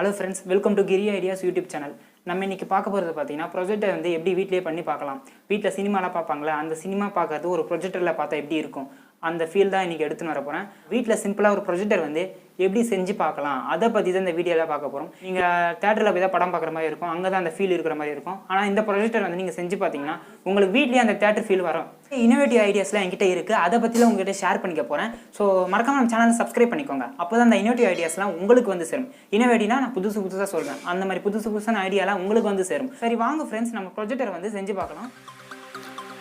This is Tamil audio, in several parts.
Hello friends, welcome to Giri Ideas YouTube channel. நம்ம இன்னைக்கு பார்க்க போறது பாத்தீங்கன்னா ப்ரொஜெக்டர் வந்து எப்படி வீட்லயே பண்ணி பார்க்கலாம். வீட்ல சினிமால பாப்பாங்களே அந்த சினிமா பார்க்கிறது ஒரு ப்ரொஜெக்டர்ல பார்த்தா எப்படி இருக்கும் அந்த ஃபீல் தான் இன்னைக்கு எடுத்துன்னு வர போறேன். வீட்ல சிம்பிளா ஒரு ப்ரொஜெக்டர் வந்து எப்படி செஞ்சு பார்க்கலாம் அத பத்தி தான் இந்த வீடியோல பார்க்க போறோம். நீங்க தியேட்டர்ல போய் தான் படம் பார்க்குற மாதிரி இருக்கும். அங்க தான் அந்த ஃபீல் இருக்கிற மாதிரி இருக்கும். ஆனா இந்த ப்ரொஜெக்டர் வந்து நீங்க செஞ்சு பாத்தீங்கன்னா உங்களுக்கு வீட்லயே அந்த தியேட்டர் ஃபீல் வரும். இன்னோவேட்டிவ் ஐடியாஸ்லாம் என்கிட்ட இருக்கு. அத பத்தில உங்ககிட்ட ஷேர் பண்ணிக்க போறேன். சோ மறக்காம நம்ம சேனலை சப்ஸ்கிரைப் பண்ணிக்கோங்க. அப்பதான் அந்த இன்னோவேட்டிவ் ஐடியாஸ்லாம் உங்களுக்கு வந்து சேரும். இன்னோவேட்டிவ்னா நான் புதுசா சொல்றேன். அந்த மாதிரி புதுசான ஐடியாலாம் உங்களுக்கு வந்து சேரும். சரி வாங்க ஃப்ரெண்ட்ஸ் நம்ம ப்ரொஜெக்டர் வந்து செஞ்சு பார்க்கலாம்.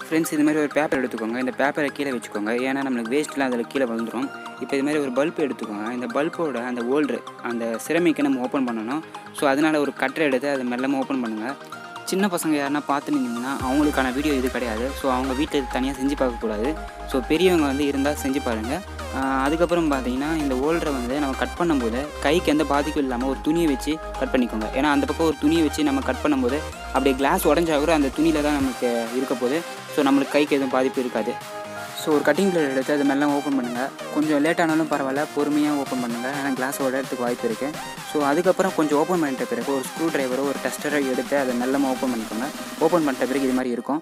ஃப்ரெண்ட்ஸ் இது மாதிரி ஒரு பேப்பர் எடுத்துக்கோங்க. இந்த பேப்பரை கீழே வச்சுக்கோங்க. ஏன்னா நம்மளுக்கு வேஸ்ட்லாம் அதில் கீழே வந்துடும். இப்போ இது மாதிரி ஒரு பல்ப் எடுத்துக்கோங்க. இந்த பல்போட அந்த ஹோல்டர் அந்த சிரமிக்கை நம்ம ஓப்பன் பண்ணணும். ஸோ அதனால் ஒரு கட்டரை எடுத்து அதை மெல்லமாக ஓப்பன் பண்ணுங்கள். சின்ன பசங்க யாருன்னா பார்த்துனீங்கன்னா அவங்களுக்கான வீடியோ இது கிடையாது. ஸோ அவங்க வீட்டில் தனியாக செஞ்சு பார்க்கக்கூடாது. ஸோ பெரியவங்க வந்து இருந்தால் செஞ்சு பாருங்கள். அதுக்கப்புறம் பார்த்தீங்கன்னா இந்த ஹோல்டரை வந்து நம்ம கட் பண்ணும்போது கைக்கு எந்த பாதிக்கும் இல்லாமல் ஒரு துணியை வச்சு கட் பண்ணிக்கோங்க. ஏன்னா அந்த பக்கம் ஒரு துணியை வச்சு நம்ம கட் பண்ணும்போது அப்படியே கிளாஸ் உடஞ்சா கூட அந்த துணியில் தான் நமக்கு இருக்க போகுது. ஸோ நம்மளுக்கு கைக்கு எதுவும் பாதிப்பு இருக்காது. ஸோ ஒரு கட்டிங் பிளேட் எடுத்து அது மெல்லாம் ஓப்பன் பண்ணுங்கள். கொஞ்சம் லேட்டானாலும் பரவாயில்ல, பொறுமையாக ஓப்பன் பண்ணுங்கள். ஏன்னா கிளாஸ் உடையறதுக்கு வாய்ப்பு இருக்குது. ஸோ அதுக்கப்புறம் கொஞ்சம் ஓப்பன் பண்ணிட்ட பிறகு ஒரு ஸ்க்ரூ டிரைவரோ ஒரு டெஸ்டரோ எடுத்து அதை மெல்லமாக ஓப்பன் பண்ணிக்கோங்க. ஓப்பன் பண்ணிட்ட பிறகு இது மாதிரி இருக்கும்.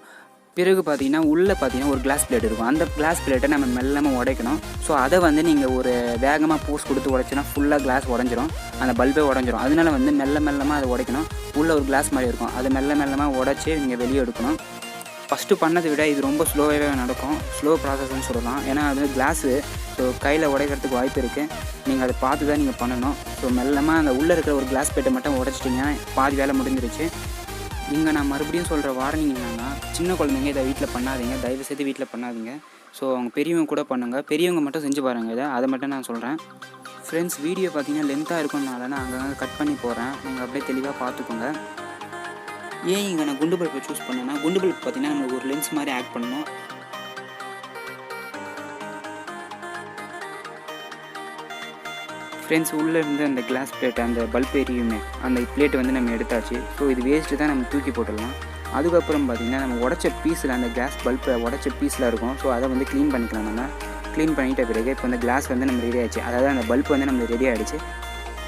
பிறகு பார்த்தீங்கன்னா உள்ளே பார்த்தீங்கன்னா ஒரு கிளாஸ் பிளேட் இருக்கும். அந்த கிளாஸ் பிளேட்டை நம்ம மெல்லமாக உடைக்கணும். ஸோ அதை வந்து நீங்கள் ஒரு வேகமாக பூஸ் கொடுத்து உடைச்சினா ஃபுல்லாக கிளாஸ் உடஞ்சிரும், அந்த பல்பே உடஞ்சிரும். அதனால வந்து மெல்லமாக அதை உடைக்கணும். உள்ளே ஒரு கிளாஸ் மாதிரி இருக்கும், அதை மெல்லமாக உடச்சி நீங்கள் வெளியே எடுக்கணும். ஃபஸ்ட்டு பண்ணதை விட இது ரொம்ப ஸ்லோவாகவே நடக்கும். ஸ்லோ ப்ராசஸ்ன்னு சொல்லலாம். ஏன்னா அது கிளாஸு ஸோ கையில் உடைக்கிறதுக்கு வாய்ப்பு இருக்குது. நீங்கள் அதை பார்த்து தான் நீங்கள் பண்ணணும். ஸோ மெல்லமாக அந்த உள்ளே இருக்கிற ஒரு கிளாஸ் பிளேட்டை மட்டும் உடைச்சிட்டிங்கன்னா பாதி வேலை முடிஞ்சிருச்சு. இங்கே நான் மறுபடியும் சொல்கிற வார்னிங் என்னென்னா, சின்ன குழந்தைங்க இதை வீட்டில் பண்ணாதீங்க, தயவுசெய்து வீட்டில் பண்ணாதீங்க. ஸோ அவங்க பெரியவங்க கூட பண்ணுங்கள். பெரியவங்க மட்டும் செஞ்சு பாருங்கள். அதை மட்டும் நான் சொல்கிறேன். ஃப்ரெண்ட்ஸ் வீடியோ பார்த்தீங்கன்னா லென்த்தாக இருக்கும்னால நான் அங்கங்கே கட் பண்ணி போகிறேன். நீங்கள் அப்படியே தெளிவாக பார்த்துக்கோங்க. ஏன் இங்கே நான் குண்டு பல்பை சூஸ் பண்ணேன்னா, குண்டு பல்ப் பார்த்தீங்கன்னா நம்ம ஒரு லென்ஸ் மாதிரி ஆக்ட் பண்ணணும். ஃப்ரெண்ட்ஸ் உள்ளே இருந்து அந்த கிளாஸ் பிளேட் அந்த பல்ப் எரியுமே அந்த பிளேட் வந்து நம்ம எடுத்தாச்சு. ஸோ இது வேஸ்ட்டு தான், நம்ம தூக்கி போட்டுடலாம். அதுக்கப்புறம் பார்த்திங்கன்னா நம்ம உடச்ச பீஸில் அந்த கிளாஸ் பல்பை உடச்ச பீஸில் இருக்கும். ஸோ அதை வந்து க்ளீன் பண்ணிக்கலாம். நம்ம க்ளீன் பண்ணிட்ட பிறகு இப்போ அந்த கிளாஸ் வந்து நம்ம ரெடி ஆகிடுச்சு. அதாவது அந்த பல்ப் வந்து நம்மளுக்கு ரெடி ஆகிடுச்சு.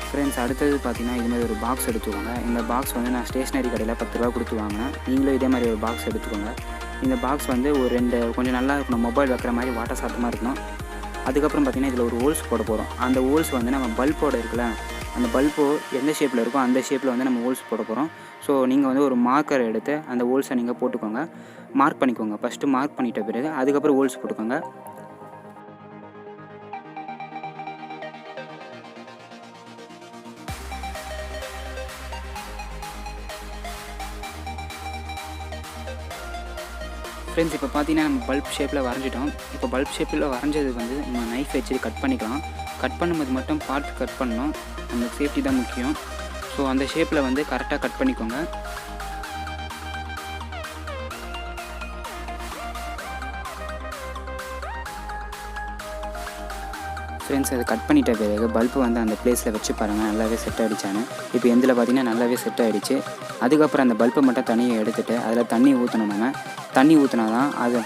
ஃப்ரெண்ட்ஸ் அடுத்தது பார்த்திங்கன்னா இது மாதிரி ஒரு பாக்ஸ் எடுத்துக்கோங்க. இந்த பாக்ஸ் வந்து நான் ஸ்டேஷ்னரி கடையில் 10 ரூபா கொடுத்து வாங்கினேன். நீங்களும் இதே மாதிரி ஒரு பாக்ஸ் எடுத்துக்கோங்க. இந்த பாக்ஸ் வந்து ஒரு 2 கொஞ்சம் நல்லா இருக்கணும், மொபைல் வைக்கிற மாதிரி வாட்டர் சாட்டமாக இருக்கணும். அதுக்கப்புறம் பார்த்திங்கன்னா இதில் ஒரு ஹோல்ஸ் போட போகிறோம். அந்த ஹோல்ஸ் வந்து நம்ம பல்போட இருக்குல்ல, அந்த பல்போ எந்த ஷேப்பில் இருக்கோ அந்த ஷேப்பில் வந்து நம்ம ஹோல்ஸ் போட போகிறோம். ஸோ நீங்கள் வந்து ஒரு மார்க்கர் எடுத்து அந்த ஹோல்ஸை நீங்கள் போட்டுக்கோங்க. மார்க் பண்ணிக்கோங்க. ஃபஸ்ட்டு மார்க் பண்ணிட்ட பிறகு அதுக்கப்புறம் ஹோல்ஸ் போட்டுக்கோங்க. ஃப்ரெண்ட்ஸ் இப்போ பார்த்தீங்கன்னா நம்ம பல்ப் ஷேப்பில் வரைஞ்சிட்டோம். இப்போ பல்ப் ஷேப்பில் வரைஞ்சது வந்து நம்ம நைஃப் வச்சு கட் பண்ணிக்கலாம். கட் பண்ணும்போது மட்டும் பார்த்து கட் பண்ணணும், நம்மளுக்கு சேஃப்டி தான் முக்கியம். ஸோ அந்த ஷேப்பில் வந்து கரெக்டாக கட் பண்ணிக்கோங்க. ஃப்ரெண்ட்ஸ் அதை கட் பண்ணிட்ட பிறகு பல்பு வந்து அந்த பிளேஸில் வச்சு பாருங்கள் நல்லாவே செட் ஆகிடுச்சான்னு. இப்போ எந்தில் பார்த்திங்கன்னா நல்லாவே செட் ஆகிடுச்சு. அதுக்கப்புறம் அந்த பல்பை மட்டும் தண்ணியை எடுத்துகிட்டு அதில் தண்ணி ஊற்றணும். நம்ம தண்ணி ஊற்றினா தான் அது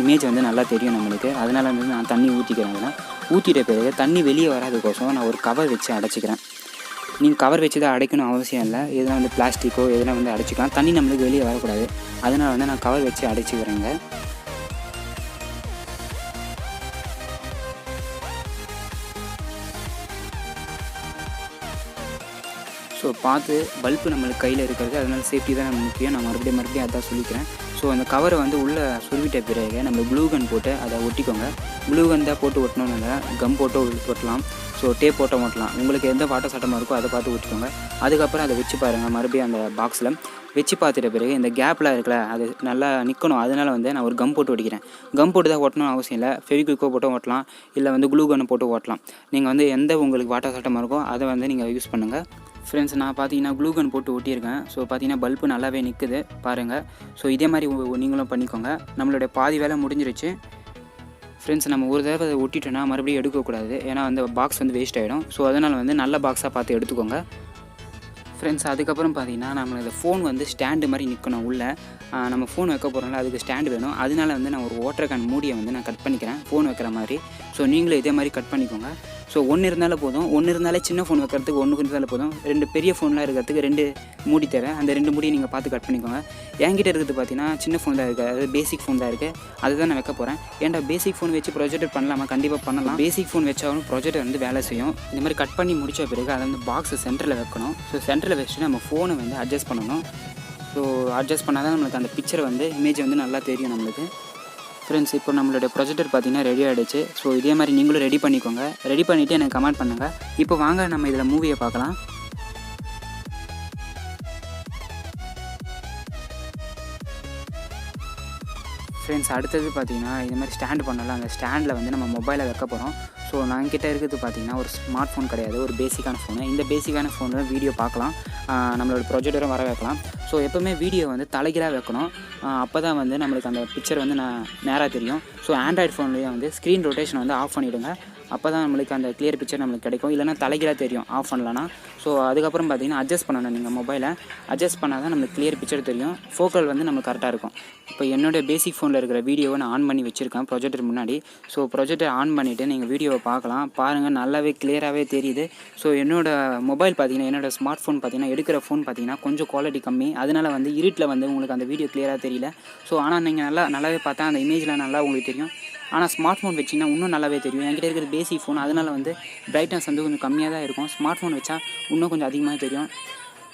இமேஜ் வந்து நல்லா தெரியும் நம்மளுக்கு. அதனால் வந்து நான் தண்ணி ஊற்றிக்கிறேன். அதில் ஊற்றிட்ட பிறகு தண்ணி வெளியே வராதுக்கோசம் நான் ஒரு கவர் வச்சு அடைச்சிக்கிறேன். நீங்கள் கவர் வச்சு தான் அடைக்கணும் அவசியம் இல்லை. எதனா வந்து பிளாஸ்டிக்கோ எதனா வந்து அடைச்சிக்கலாம். தண்ணி நம்மளுக்கு வெளியே வரக்கூடாது. அதனால் வந்து நான் கவர் வச்சு அடைச்சிக்கிறேங்க. ஸோ பார்த்து பல்பு நம்மளுக்கு கையில் இருக்கிறது, அதனால சேஃப்டி தான் நம்ம முக்கியம். நான் மறுபடியும் அதான் சொல்லிக்கிறேன். ஸோ அந்த கவரை வந்து உள்ளே சுருவிட்ட பிறகு நம்ம க்ளூ கன் போட்டு அதை ஒட்டிக்கோங்க. க்ளூ கன் தான் போட்டு ஒட்டணும்னு இல்லை, கம் போட்டு ஒட்டலாம். ஸோ டேப் போட்டு ஒட்டலாம். உங்களுக்கு எந்த வாட்டர் சட்டமாக இருக்கோ அதை பார்த்து ஒட்டிக்கோங்க. அதுக்கப்புறம் அதை வச்சு பாருங்கள். மறுபடியும் அந்த பாக்ஸில் வச்சு பார்த்துட்ட பிறகு இந்த கேப்லாம் இருக்குல்ல அது நல்லா நிற்கணும். அதனால் வந்து நான் ஒரு கம் போட்டு ஒட்டிக்கிறேன். கம் போட்டு தான் ஒட்டணும் அவசியம் இல்லை. ஃபெவிக்விக்கோ போட்டு ஓட்டலாம், இல்லை வந்து க்ளூ கன்னை போட்டு ஓட்டலாம். நீங்கள் வந்து எந்த உங்களுக்கு வாட்டர் சட்டமாக இருக்கோ அதை வந்து நீங்கள் யூஸ் பண்ணுங்கள். ஃப்ரெண்ட்ஸ் நான் பார்த்தீங்கன்னா க்ளூ கன் போட்டு ஒட்டியிருக்கேன். ஸோ பார்த்தீங்கன்னா பல்பு நல்லாவே நிற்குது பாருங்கள். ஸோ இதே மாதிரி நீங்களும் பண்ணிக்கோங்க. நம்மளுடைய பாதி வேலை முடிஞ்சிருச்சு. ஃப்ரெண்ட்ஸ் நம்ம ஒரு தடவை அதை ஒட்டிட்டோன்னா மறுபடியும் எடுக்கக்கூடாது. ஏன்னா அந்த பாக்ஸ் வந்து வேஸ்ட் ஆகிடும். ஸோ அதனால் வந்து நல்ல பாக்ஸாக பார்த்து எடுத்துக்கோங்க. ஃப்ரெண்ட்ஸ் அதுக்கப்புறம் பார்த்தீங்கன்னா நம்ம இந்த ஃபோன் வந்து ஸ்டாண்டு மாதிரி நிற்கணும். உள்ளே நம்ம ஃபோன் வைக்க போகிறோம்ல அதுக்கு ஸ்டாண்டு வேணும். அதனால வந்து நான் ஒரு வாட்டர் கேன் மூடியை வந்து நான் கட் பண்ணிக்கிறேன் ஃபோன் வைக்கிற மாதிரி. ஸோ நீங்களும் இதே மாதிரி கட் பண்ணிக்கோங்க. ஸோ ஒன்று இருந்தாலே போதும், ஒன்று இருந்தாலே சின்ன ஃபோன் வைக்கிறதுக்கு ஒன்று இருந்தாலே போதும். 2 பெரிய ஃபோன்லாம் இருக்கிறதுக்கு 2 மூடி தேவை. அந்த 2 மூடியை நீங்கள் பார்த்து கட் பண்ணிக்கோங்க. என்கிட்ட இருக்கிறது பார்த்தீங்கன்னா சின்ன ஃபோன் தான் இருக்குது, அதாவது பேசிக் ஃபோன் தான் இருக்குது. அதுதான் நான் வைக்க போகிறேன். ஏன்டா பேசிக் ஃபோன் வச்சு ப்ரொஜெக்டர் பண்ணலாமா? கண்டிப்பாக பண்ணலாம். பேசிக் ஃபோன் வச்சாலும் ப்ரொஜெக்டர் வந்து வேலை செய்யும். இந்த மாதிரி கட் பண்ணி முடித்த பிறகு அதை வந்து பாக்ஸை சென்டரில் வைக்கணும். ஸோ சென்டரில் வச்சுட்டு நம்ம ஃபோனை வந்து அட்ஜஸ்ட் பண்ணணும். ஸோ அட்ஜஸ்ட் பண்ணால் தான் நம்மளுக்கு அந்த பிக்சர் வந்து இமேஜ் வந்து நல்லா தெரியும் நம்மளுக்கு. ஃப்ரெண்ட்ஸ், இப்போ நம்மளோட ப்ரொஜெக்டர் பார்த்தீங்கன்னா ரெடி ஆகிடுச்சு. ஸோ இதே மாதிரி நீங்களும் ரெடி பண்ணிக்கோங்க. ரெடி பண்ணிவிட்டு எனக்கு கமெண்ட் பண்ணுங்கள். இப்போ வாங்க நம்ம இதில் மூவியை பார்க்கலாம். ஃப்ரெண்ட்ஸ், அடுத்தது பார்த்தீங்கன்னா இது மாதிரி ஸ்டாண்டு பண்ணலாம். அந்த ஸ்டாண்டில் வந்து நம்ம மொபைலை வைக்க போகிறோம். ஸோ நான் கிட்டே இருக்கிறது பார்த்தீங்கன்னா ஒரு ஸ்மார்ட் ஃபோன் கிடையாது, ஒரு பேசிக்கான ஃபோனு. இந்த பேசிக்கான ஃபோனில் வீடியோ பார்க்கலாம், நம்மளோட ப்ரொஜெக்டரும் வர வைக்கலாம். ஸோ எப்போவுமே வீடியோ வந்து தலைகீழாக வைக்கணும். அப்போ தான் வந்து நம்மளுக்கு அந்த பிக்சர் வந்து நேராக தெரியும். ஸோ ஆண்ட்ராய்டு ஃபோன்லேயே வந்து ஸ்க்ரீன் ரொட்டேஷன் வந்து ஆஃப் பண்ணிவிடுங்க. அப்போ தான் நம்மளுக்கு அந்த கிளியர் பிக்சர் நம்மளுக்கு கிடைக்கும். இல்லைனா தலைகீழாக தெரியும் ஆஃப் பண்ணலன்னா. ஸோ அதுக்கப்புறம் பார்த்தீங்கன்னா அட்ஜஸ்ட் பண்ணணும். நீங்கள் மொபைலை அட்ஜஸ்ட் பண்ணால் தான் நம்மளுக்கு கிளியர் பிக்சர் தெரியும். ஃபோக்கல் வந்து நம்மளுக்கு கரெக்டாக இருக்கும். இப்போ என்னோடய பேசிக் ஃபோனில் இருக்கிற வீடியோவை நான் ஆன் பண்ணி வச்சுருக்கேன் ப்ரொஜெக்டர் முன்னாடி. ஸோ ப்ரொஜெக்டர் ஆன் பண்ணிவிட்டு நீங்கள் வீடியோவை பார்க்கலாம். பாருங்கள், நல்லாவே கிளியராகவே தெரியுது. ஸோ என்னோடய மொபைல் பார்த்தீங்கன்னா, என்னோடய ஸ்மார்ட் ஃபோன் பார்த்தீங்கன்னா, எடுக்கிற ஃபோன் பார்த்தீங்கன்னா கொஞ்சம் குவாலிட்டி கம்மி. அதனால் வந்து இருட்டில் வந்து உங்களுக்கு அந்த வீடியோ கிளியராக தெரியல. ஸோ ஆனால் நீங்கள் நல்லாவே பார்த்தா அந்த இமேஜில் நல்லா உங்களுக்கு தெரியும். ஆனால் ஸ்மார்ட் ஃபோன் வச்சிங்கன்னா இன்னும் நல்லாவே தெரியும். என்கிட்ட இருக்கிற பேசிக் ஃபோன், அதனால் வந்து பிரைட்னஸ் வந்து கொஞ்சம் கம்மியாக தான் இருக்கும். ஸ்மார்ட் ஃபோன் வச்சா இன்னும் கொஞ்சம் அதிகமாக தெரியும்.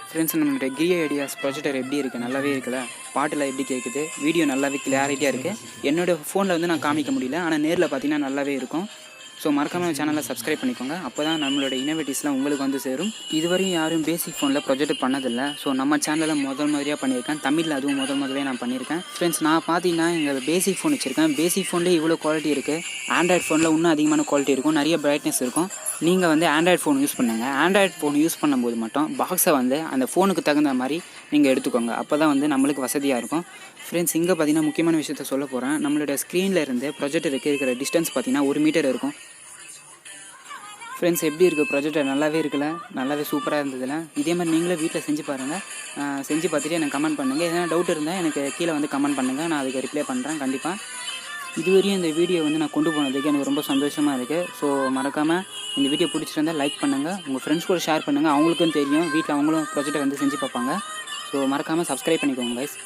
ஃப்ரெண்ட்ஸ், நம்மளுடைய கிரி ஐடியாஸ் ப்ரொஜெக்டர் எப்படி இருக்குது? நல்லாவே இருக்குல்ல? பாட்டெலாம் எப்படி கேட்குது? வீடியோ நல்லாவே கிளாரிட்டியாக இருக்குது. என்னோடய ஃபோனில் வந்து நான் காமிக்க முடியல, ஆனால் நேரில் பார்த்தீங்கன்னா நல்லாவே இருக்கும். ஸோ மறக்காமல் சேனலை சப்ஸ்கிரைப் பண்ணிக்கோங்க. அப்போ தான் நம்மளோட இன்னோவேட்டிவ்ஸ்லாம் உங்களுக்கு வந்து சேரும். இதுவரையும் யாரும் பேசிக் ஃபோனில் ப்ரொஜெக்ட் பண்ணதில்லை. ஸோ நம்ம சேனலில் மாதிரியாக பண்ணியிருக்கேன். தமிழில் அதுவும் முதலே நான் பண்ணியிருக்கேன். ஃப்ரெண்ட்ஸ், நான் பார்த்தீங்கன்னா எங்கள் பேசிக் ஃபோன் வச்சுருக்கேன். பேசிக் ஃபோன்லேயே இவ்வளோ குவாலிட்டி இருக்குது. ஆண்ட்ராய்டு ஃபோனில் இன்னும் அதிகமான குவாலிட்டி இருக்கும், நிறைய பிரைட்னஸ் இருக்கும். நீங்கள் வந்து ஆண்ட்ராய்டு ஃபோன் யூஸ் பண்ணுங்கள். ஆண்ட்ராய்டு ஃபோன் யூஸ் பண்ணும்போது மட்டும் பாக்ஸை வந்து அந்த ஃபோனுக்கு தகுந்த மாதிரி நீங்கள் எடுத்துக்கோங்க. அப்போ தான் வந்து நம்மளுக்கு வசதியாக இருக்கும். ஃப்ரெண்ட்ஸ், இங்கே பார்த்தீங்கன்னா முக்கியமான விஷயத்த சொல்ல போகிறேன். நம்மளோட ஸ்க்ரீனில் இருந்து ப்ரொஜெக்டருக்கு இருக்கிற டிஸ்டன்ஸ் பார்த்தீங்கன்னா 1 மீட்டர் இருக்கும். ஃப்ரெண்ட்ஸ், எப்படி இருக்குது ப்ரொஜெக்டர்? நல்லாவே இருக்குல்ல? நல்லாவே சூப்பராக இருந்ததுல? இதே மாதிரி நீங்களும் வீட்டில் செஞ்சு பாருங்கள். செஞ்சு பார்த்துட்டு எனக்கு கமெண்ட் பண்ணுங்கள். எதனா டவுட் இருந்தால் எனக்கு கீழே வந்து கமெண்ட் பண்ணுங்கள். நான் அதுக்கு ரிப்ளை பண்ணுறேன் கண்டிப்பாக. இதுவரையும் இந்த வீடியோ வந்து நான் கொண்டு போனதுக்கு எனக்கு ரொம்ப சந்தோஷமாக இருக்குது. ஸோ மறக்காமல் இந்த வீடியோ பிடிச்சிருந்தால் லைக் பண்ணுங்கள். உங்கள் ஃப்ரெண்ட்ஸ் கூட ஷேர் பண்ணுங்கள். அவங்களுக்கும் தெரியும், வீட்டில் அவங்களும் ப்ரொஜெக்டை வந்து செஞ்சு பார்ப்பாங்க. ஸோ மறக்காமல் சப்ஸ்கிரைப் பண்ணிக்கோங்க கைஸ்.